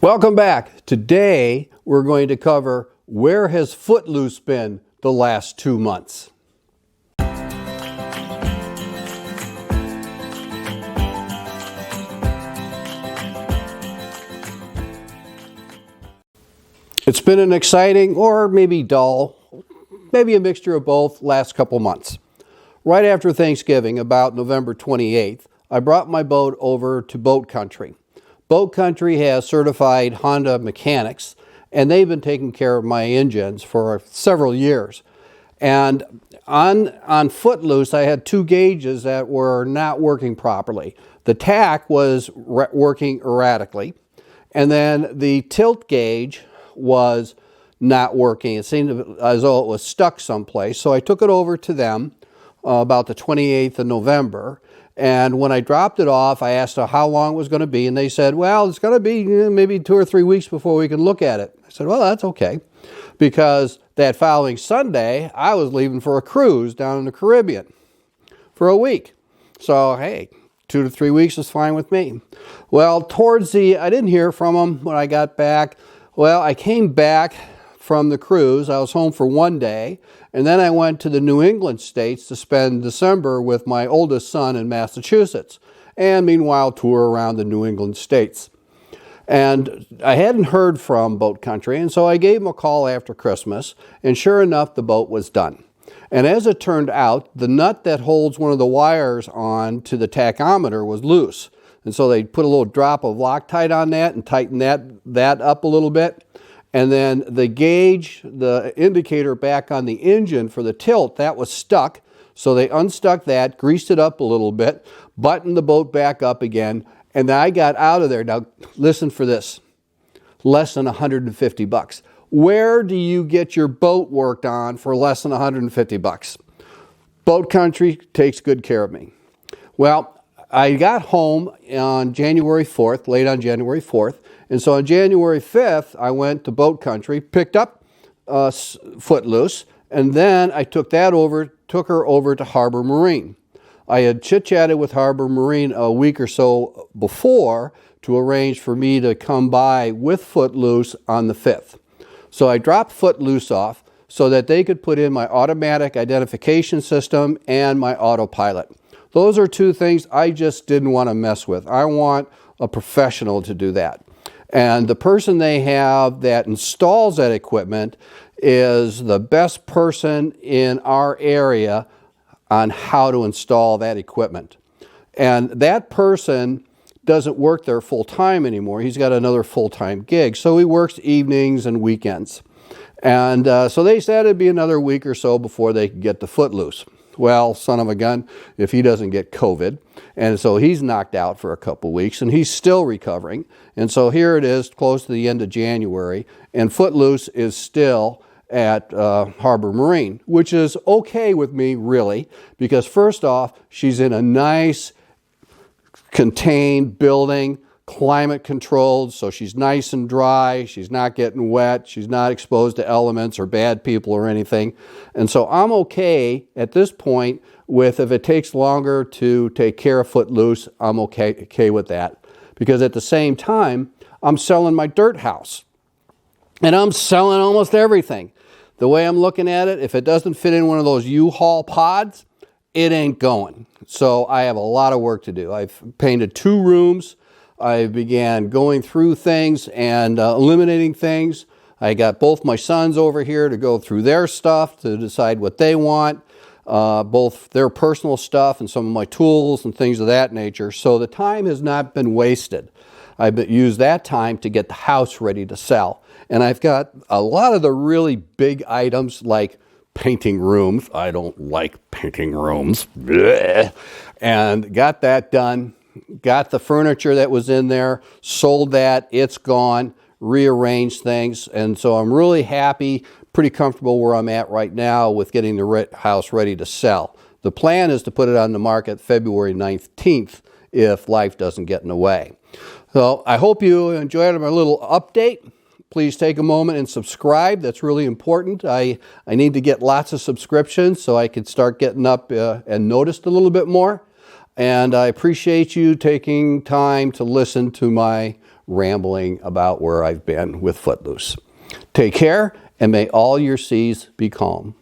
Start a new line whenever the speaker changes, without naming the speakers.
Welcome back. Today we're going to cover where has Foote Loose been the last 2 months. It's been an exciting or maybe dull, maybe a mixture of both last couple months. Right after Thanksgiving, about November 28th, I brought my boat over to Boat Country. Boat Country has certified Honda mechanics, and they've been taking care of my engines for several years. And on Foote Loose, I had 2 gauges that were not working properly. The tack was working erratically, and then the tilt gauge was not working. It seemed as though it was stuck someplace. So I took it over to them about the 28th of November. And when I dropped it off, I asked how long it was going to be. And they said, well, it's going to be maybe 2 or 3 weeks before we can look at it. I said, well, that's okay. Because that following Sunday, I was leaving for a cruise down in the Caribbean for a week. So, hey, 2 to 3 weeks is fine with me. Well, I didn't hear from them when I got back. Well, I came back from the cruise. I was home for 1 day, and then I went to the New England states to spend December with my oldest son in Massachusetts, and meanwhile tour around the New England states. And I hadn't heard from Boat Country, and so I gave them a call after Christmas, and sure enough, the boat was done. And as it turned out, the nut that holds one of the wires on to the tachometer was loose. And so they put a little drop of Loctite on that and tightened that up a little bit. And then the gauge, the indicator back on the engine for the tilt, that was stuck. So they unstuck that, greased it up a little bit, buttoned the boat back up again, and I got out of there. Now, listen for this. Less than $150. Where do you get your boat worked on for less than $150? Boat Country takes good care of me. Well, I got home on January 4th, late on January 4th, and so on January 5th, I went to Boat Country, picked up Foote Loose, and then I took her over to Harbor Marine. I had chit-chatted with Harbor Marine a week or so before to arrange for me to come by with Foote Loose on the 5th. So I dropped Foote Loose off so that they could put in my automatic identification system and my autopilot. Those are 2 things I just didn't want to mess with. I want a professional to do that. And the person they have that installs that equipment is the best person in our area on how to install that equipment. And that person doesn't work there full-time anymore. He's got another full-time gig. So he works evenings and weekends. And so they said it'd be another week or so before they could get the Foote Loose. Well, son of a gun, if he doesn't get COVID. And so he's knocked out for a couple weeks, and he's still recovering. And so here it is, close to the end of January, and Foote Loose is still at Harbor Marine, which is okay with me, really, because first off, she's in a nice, contained building, climate controlled, so she's nice and dry, she's not getting wet, she's not exposed to elements or bad people or anything. And so I'm okay at this point with, if it takes longer to take care of Foote Loose, I'm okay with that. Because at the same time, I'm selling my dirt house. And I'm selling almost everything. The way I'm looking at it, if it doesn't fit in one of those U-Haul pods, it ain't going. So I have a lot of work to do. I've painted 2 rooms. I began going through things and eliminating things. I got both my sons over here to go through their stuff to decide what they want, both their personal stuff and some of my tools and things of that nature. So the time has not been wasted. I've used that time to get the house ready to sell. And I've got a lot of the really big items like painting rooms. I don't like painting rooms. Blech. And got that done. Got the furniture that was in there, sold that, it's gone, rearranged things. And so I'm really happy, pretty comfortable where I'm at right now with getting the house ready to sell. The plan is to put it on the market February 19th if life doesn't get in the way. So I hope you enjoyed my little update. Please take a moment and subscribe. That's really important. I need to get lots of subscriptions so I can start getting up and noticed a little bit more. and I appreciate you taking time to listen to my rambling about where I've been with Foote Loose. Take care, and may all your seas be calm.